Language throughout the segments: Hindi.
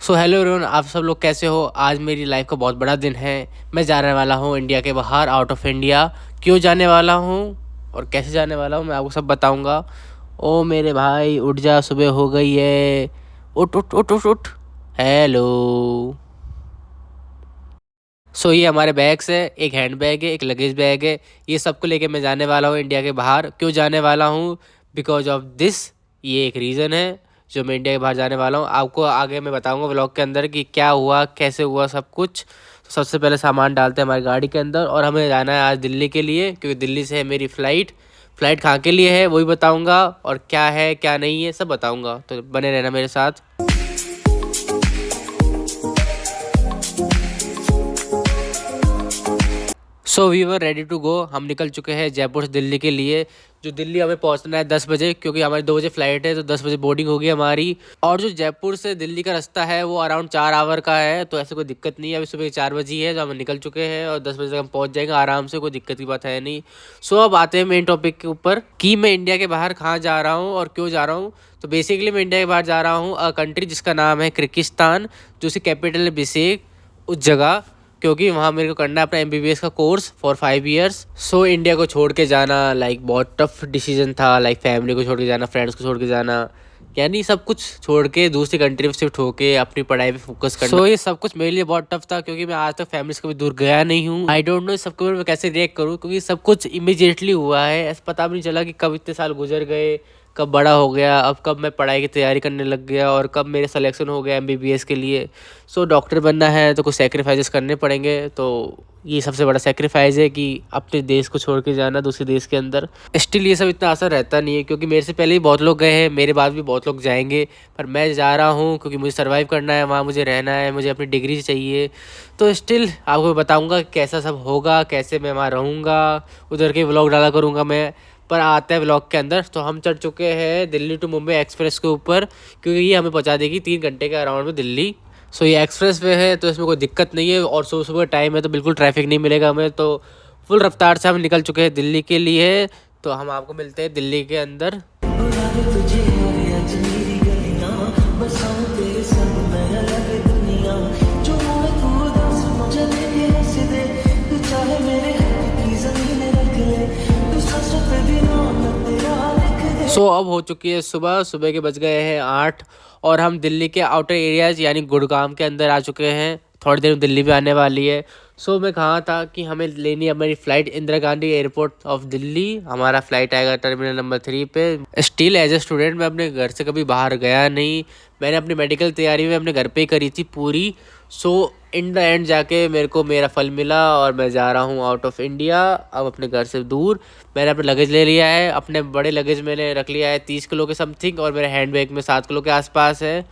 सो हेलो एवरीवन, आप सब लोग कैसे हो। आज मेरी लाइफ का बहुत बड़ा दिन है। मैं जाने वाला हूँ इंडिया के बाहर, आउट ऑफ इंडिया। क्यों जाने वाला हूँ और कैसे जाने वाला हूँ मैं आपको सब बताऊँगा। ओ मेरे भाई उठ जा, सुबह हो गई है। उठ उठ उठ उठ उठ। हेलो। सो ये हमारे बैग्स है, एक हैंड बैग है, एक लगेज बैग है। ये सबको लेके मैं जाने वाला हूँ इंडिया के बाहर। क्यों जाने वाला हूँ? Because of this. ये एक रीज़न है जो मैं इंडिया के बाहर जाने वाला हूँ। आपको आगे मैं बताऊँगा व्लॉग के अंदर कि क्या हुआ, कैसे हुआ सब कुछ। तो सबसे पहले सामान डालते हैं हमारी गाड़ी के अंदर और हमें जाना है आज दिल्ली के लिए, क्योंकि दिल्ली से है मेरी फ़्लाइट। फ़्लाइट कहाँ के लिए है वही बताऊँगा, और क्या है क्या नहीं है सब बताऊँगा, तो बने रहना मेरे साथ। So we were ready to go. हम निकल चुके हैं जयपुर से दिल्ली के लिए। जो दिल्ली हमें पहुंचना है 10 बजे, क्योंकि हमारी 2 बजे फ़्लाइट है, तो 10 बजे बोर्डिंग होगी हमारी। और जो जयपुर से दिल्ली का रास्ता है वो अराउंड 4 आवर का है, तो ऐसे कोई दिक्कत नहीं है। अभी सुबह 4 बजे है, तो हम निकल चुके हैं और 10 बजे तक हम पहुंच जाएंगे आराम से, कोई दिक्कत की बात है नहीं। सो अब आते हैं मेन टॉपिक के ऊपर कि मैं इंडिया के बाहर कहाँ जा रहा हूँ और क्यों जा रहा हूँ। तो बेसिकली मैं इंडिया के बाहर जा रहा हूँ कंट्री जिसका नाम है किर्गिस्तान, जो उसकी कैपिटल है बिशकेक, उस जगह। क्योंकि वहाँ मेरे को करना है अपना MBBS का course for 5 years. So India को छोड़ के जाना लाइक बहुत टफ डिसीजन था। लाइक फैमिली को छोड़ के जाना, फ्रेंड्स को छोड़ के जाना, यानी सब कुछ छोड़ के दूसरी कंट्री में शिफ्ट होके अपनी पढ़ाई पे फोकस करना। सो ये सब कुछ मेरे लिए बहुत टफ था, क्योंकि मैं आज तक फैमिली से कभी दूर गया नहीं हूँ। आई डोंट नो इस सबके ऊपर मैं कैसे रिएक्ट करूँ, क्योंकि सब कुछ इमीडिएटली हुआ है। ऐसा पता भी नहीं चला कि कब इतने साल गुजर गए, कब बड़ा हो गया, अब कब मैं पढ़ाई की तैयारी करने लग गया और कब मेरे सिलेक्शन हो गया MBBS के लिए। सो डॉक्टर बनना है तो कुछ सेक्रीफाइसेस करने पड़ेंगे। तो ये सबसे बड़ा सेक्रीफाइस है कि अपने देश को छोड़ के जाना दूसरे देश के अंदर। स्टिल ये सब इतना आसान रहता नहीं है, क्योंकि मेरे से पहले ही बहुत लोग गए हैं, मेरे बाद भी बहुत लोग जाएंगे। पर मैं जा रहा हूँ क्योंकि मुझे सर्वाइव करना है, वहाँ मुझे रहना है, मुझे अपनी डिग्री चाहिए। तो स्टिल आपको बताऊँगा कैसा सब होगा, कैसे मैं वहाँ रहूँगा, उधर के व्लॉग डाला करूँगा मैं। पर आते हैं व्लॉग के अंदर। तो हम चढ़ चुके हैं दिल्ली टू मुंबई एक्सप्रेस के ऊपर, क्योंकि ये हमें पहुंचा देगी 3 घंटे के अराउंड में दिल्ली। सो ये एक्सप्रेस वे है, तो इसमें कोई दिक्कत नहीं है, और सुबह सुबह टाइम है तो बिल्कुल ट्रैफिक नहीं मिलेगा हमें। तो फुल रफ्तार से हम निकल चुके हैं दिल्ली के लिए। तो हम आपको मिलते हैं दिल्ली के अंदर। सो अब हो चुकी है सुबह, सुबह के बज गए हैं 8, और हम दिल्ली के आउटर एरियाज़ यानी गुड़गांव के अंदर आ चुके हैं। थोड़ी देर में दिल्ली भी आने वाली है। सो मैं कहाँ था कि हमें लेनी है हमारी flight Indira Gandhi airport of Delhi. हमारा फ़्लाइट आएगा टर्मिनल नंबर 3 पे। स्टिल एज ए स्टूडेंट मैं अपने घर से कभी बाहर गया नहीं। मैंने अपनी मेडिकल तैयारी में अपने घर पे ही करी थी पूरी। सो इन द एंड जाके मेरे को मेरा फल मिला और मैं जा रहा हूँ आउट ऑफ इंडिया, अब अपने घर से दूर। मैंने अपना लगेज ले लिया है, अपने बड़े लगेज मैंने रख लिया है 30 किलो के समथिंग, और मेरे हैंड बैग में 7 किलो के आसपास है।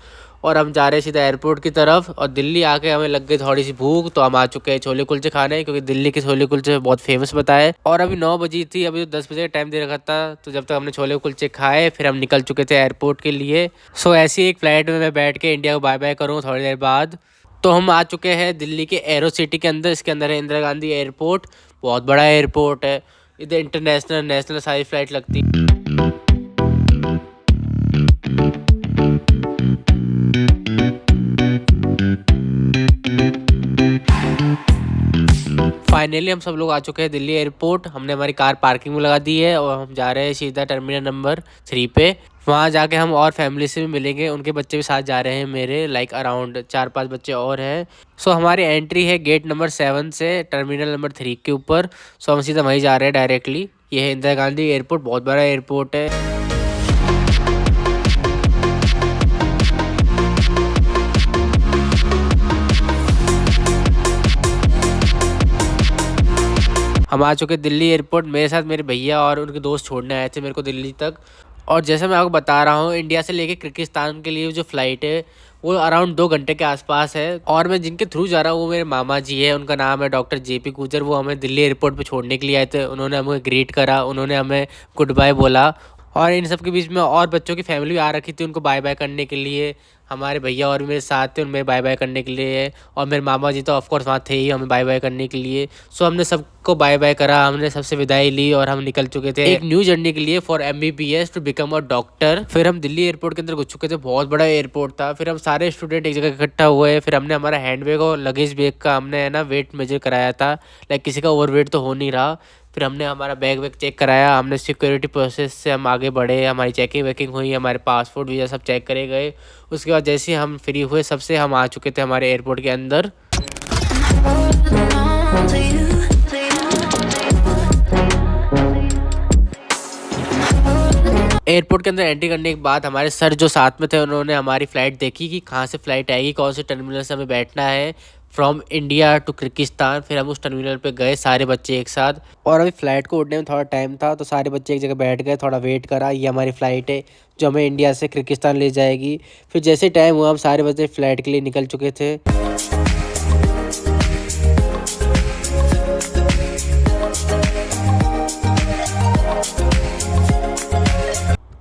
और हम जा रहे हैं सीधा एयरपोर्ट की तरफ। और दिल्ली आके हमें लग गई थोड़ी सी भूख, तो हम आ चुके हैं छोले कुलचे खाने, क्योंकि दिल्ली के छोले कुलचे बहुत फेमस बताए। और अभी 9 बजी थी, अभी तो 10 बजे का टाइम दे रखा था। तो जब तक हमने छोले कुलचे खाए फिर हम निकल चुके थे एयरपोर्ट के लिए। सो ऐसी एक फ़्लाइट में मैं बैठ के इंडिया को बाय बाय करूँ थोड़ी देर बाद। तो हम आ चुके हैं दिल्ली के एरो सिटी के अंदर। इसके अंदर है इंदिरा गांधी एयरपोर्ट, बहुत बड़ा एयरपोर्ट है। इधर इंटरनेशनल नेशनल सारी फ़्लाइट लगती है। फाइनली हम सब लोग आ चुके हैं दिल्ली एयरपोर्ट। हमने हमारी कार पार्किंग में लगा दी है और हम जा रहे हैं सीधा टर्मिनल नंबर 3 पे। वहाँ जाके हम और फैमिली से भी मिलेंगे, उनके बच्चे भी साथ जा रहे हैं मेरे, लाइक अराउंड 4-5 बच्चे और हैं। सो हमारी एंट्री है गेट नंबर 7 से टर्मिनल नंबर 3 के ऊपर। सो हम सीधा वहीं जा रहे हैं डायरेक्टली। ये है इंदिरा गांधी एयरपोर्ट, बहुत बड़ा एयरपोर्ट है। हम आ चुके दिल्ली एयरपोर्ट। मेरे साथ मेरे भैया और उनके दोस्त छोड़ने आए थे मेरे को दिल्ली तक। और जैसे मैं आपको बता रहा हूँ, इंडिया से लेके किर्गिस्तान के लिए जो फ़्लाइट है वो अराउंड 2 घंटे के आसपास है। और मैं जिनके थ्रू जा रहा हूँ वो मेरे मामा जी है, उनका नाम है डॉक्टर JP गुजर। वो हमें दिल्ली एयरपोर्ट पे छोड़ने के लिए आए थे। उन्होंने हमें ग्रीट करा, उन्होंने हमें गुड बाय बोला। और इन सब के बीच में और बच्चों की फैमिली भी आ रखी थी उनको बाय बाय करने के लिए। हमारे भैया और भी मेरे साथ थे, उनमें बाय बाय करने के लिए, और मेरे मामा जी तो ऑफकोर्स वहाँ थे ही हमें बाय बाय करने के लिए। सो हमने सबको बाय बाय करा, हमने सबसे विदाई ली और हम निकल चुके थे एक न्यू जर्नी के लिए for MBBS to become a doctor. फिर हम दिल्ली एयरपोर्ट के अंदर घुस चुके थे, बहुत बड़ा एयरपोर्ट था। फिर हम सारे स्टूडेंट एक जगह इकट्ठा हुए, फिर हमने हमारा हैंड बैग और लगेज बैग का हमने है ना वेट मेजर कराया था, लाइक किसी का ओवर वेट तो हो नहीं रहा। फिर हमने हमारा बैग वैग चेक कराया, हमने सिक्योरिटी प्रोसेस से हम आगे बढ़े, हमारी चेकिंग वेकिंग हुई, हमारे पासपोर्ट वीज़ा सब चेक करे गए। उसके बाद जैसे ही हम फ्री हुए सबसे हम आ चुके थे हमारे एयरपोर्ट के अंदर। एयरपोर्ट के अंदर एंट्री करने के बाद हमारे सर जो साथ में थे उन्होंने हमारी फ़्लाइट देखी कि कहाँ से फ़्लाइट आएगी, कौन से टर्मिनल से हमें बैठना है फ्रॉम इंडिया टू किर्गिस्तान। फिर हम उस टर्मिनल पे गए सारे बच्चे एक साथ, और अभी फ़्लाइट को उड़ने में थोड़ा टाइम था तो सारे बच्चे एक जगह बैठ गए, थोड़ा वेट करा। ये हमारी फ़्लाइट है जो हमें इंडिया से किर्गिस्तान ले जाएगी। फिर जैसे टाइम हुआ हम सारे बच्चे फ़्लाइट के लिए निकल चुके थे।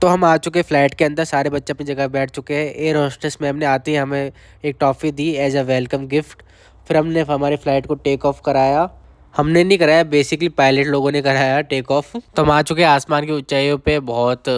तो हम आ चुके फ़्लाइट के अंदर, सारे बच्चे अपनी जगह बैठ चुके हैं। एयर होस्टेस मैम ने आते ही हमें एक टॉफ़ी दी एज अ वेलकम गिफ्ट। फिर हमने हमारी फ़्लाइट को टेक ऑफ कराया। हमने नहीं कराया, बेसिकली पायलट लोगों ने कराया टेक ऑफ। तो हम आ चुके आसमान की ऊंचाइयों पे, बहुत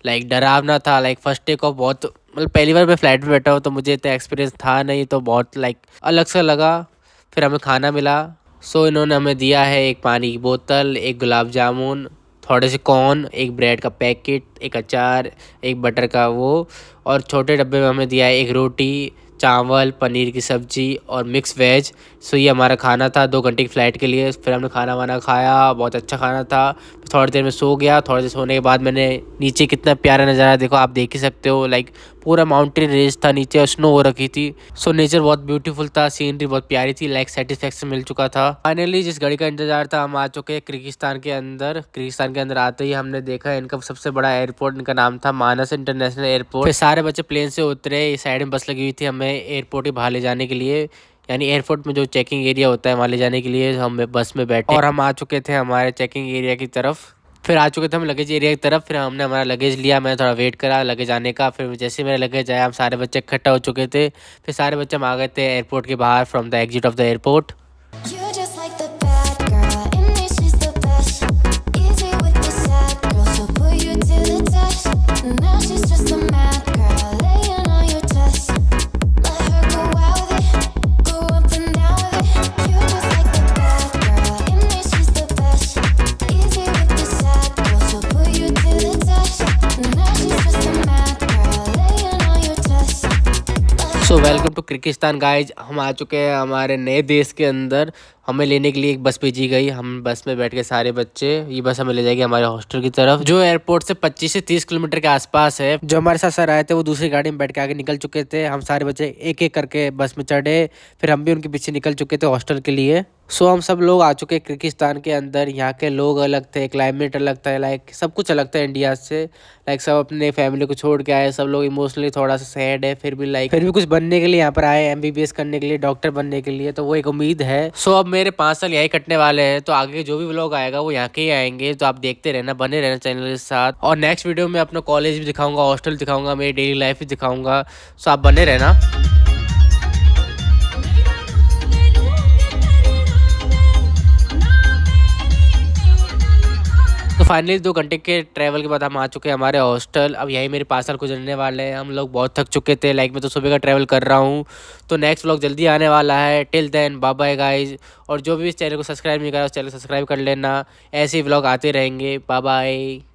लाइक डरावना था। लाइक फर्स्ट टेक ऑफ बहुत, मतलब पहली बार मैं फ़्लाइट में बैठा हूँ तो मुझे इतना एक्सपीरियंस था नहीं, तो बहुत लाइक अलग सा लगा। फिर हमें खाना मिला। सो इन्होंने हमें दिया है एक पानी की बोतल, एक गुलाब जामुन, थोड़े से कॉर्न, एक ब्रेड का पैकेट, एक अचार, एक बटर का वो, और छोटे डब्बे में हमें दिया है एक रोटी, चावल, पनीर की सब्ज़ी और मिक्स वेज। सो ये हमारा खाना था 2 घंटे की फ़्लाइट के लिए। फिर हमने खाना वाना खाया, बहुत अच्छा खाना था। थोड़ी देर में सो गया। थोड़ी देर सोने के बाद मैंने नीचे कितना प्यारा नज़ारा देखो, आप देख ही सकते हो। लाइक पूरा माउंटेन रेंज था नीचे और स्नो हो रखी थी। सो नेचर बहुत ब्यूटीफुल था, सीनरी बहुत प्यारी थी, लाइक सेटिस्फेक्शन मिल चुका था। फाइनली जिस गाड़ी का इंतजार था हम आ चुके हैं किर्गिस्तान के अंदर। किर्गिस्तान के अंदर आते ही हमने देखा इनका सबसे बड़ा एयरपोर्ट, इनका नाम था मानस इंटरनेशनल एयरपोर्ट। फिर सारे बच्चे प्लेन से उतरे, इस साइड में बस लगी हुई थी हमें एयरपोर्ट के बाहर ले जाने के लिए, यानी एयरपोर्ट में जो चेकिंग एरिया होता है वहाँ ले जाने के लिए हम बस में बैठे और हम आ चुके थे हमारे चेकिंग एरिया की तरफ। फिर आ चुके थे हम लगेज एरिया की तरफ। फिर हमने हमारा लगेज लिया, मैंने थोड़ा वेट करा लगेज आने का। फिर जैसे मेरा लगेज आया हम सारे बच्चे इकट्ठा हो चुके थे। फिर सारे बच्चे हम आ गए थे एयरपोर्ट के बाहर from the exit of the airport. So welcome to Kyrgyzstan guys. हम आ चुके हैं हमारे नए देश के अंदर। हमें लेने के लिए एक बस भेजी गई, हम बस में बैठ के सारे बच्चे, ये बस हमें ले जाएगी हमारे हॉस्टल की तरफ जो एयरपोर्ट से 25 से 30 किलोमीटर के आसपास है। जो हमारे साथ सर आए थे वो दूसरी गाड़ी में बैठ के आगे निकल चुके थे। हम सारे बच्चे एक एक करके बस में चढ़े, फिर हम भी उनके पीछे निकल चुके थे हॉस्टल के लिए। सो हम सब लोग आ चुके किर्गिस्तान के अंदर। यहाँ के लोग अलग थे, क्लाइमेट अलग था, लाइक सब कुछ अलग था इंडिया से। लाइक सब अपने फैमिली को छोड़ के आए, सब लोग इमोशनली थोड़ा सा सैड है, फिर भी कुछ बनने के लिए यहाँ पर आए, MBBS करने के लिए, डॉक्टर बनने के लिए, तो वो एक उम्मीद है। सो अब मेरे 5 साल यहीं कटने वाले हैं, तो आगे जो भी व्लॉग आएगा वो यहाँ के ही आएंगे, तो आप देखते रहना, बने रहना चैनल के साथ। और नेक्स्ट वीडियो में अपना कॉलेज भी दिखाऊंगा, हॉस्टल दिखाऊंगा, मेरी डेली लाइफ भी दिखाऊंगा। सो आप बने रहना। तो फाइनली 2 घंटे के ट्रैवल के बाद हम आ चुके हैं हमारे हॉस्टल। अब यही मेरे 5 साल गुजरने वाले हैं। हम लोग बहुत थक चुके थे, लाइक मैं तो सुबह का ट्रैवल कर रहा हूँ। तो नेक्स्ट व्लॉग जल्दी आने वाला है। Till then bye bye guys. और जो भी इस चैनल को सब्सक्राइब नहीं करा उस चैनल को सब्सक्राइब कर लेना, ऐसे ही व्लॉग आते रहेंगे। Bye bye.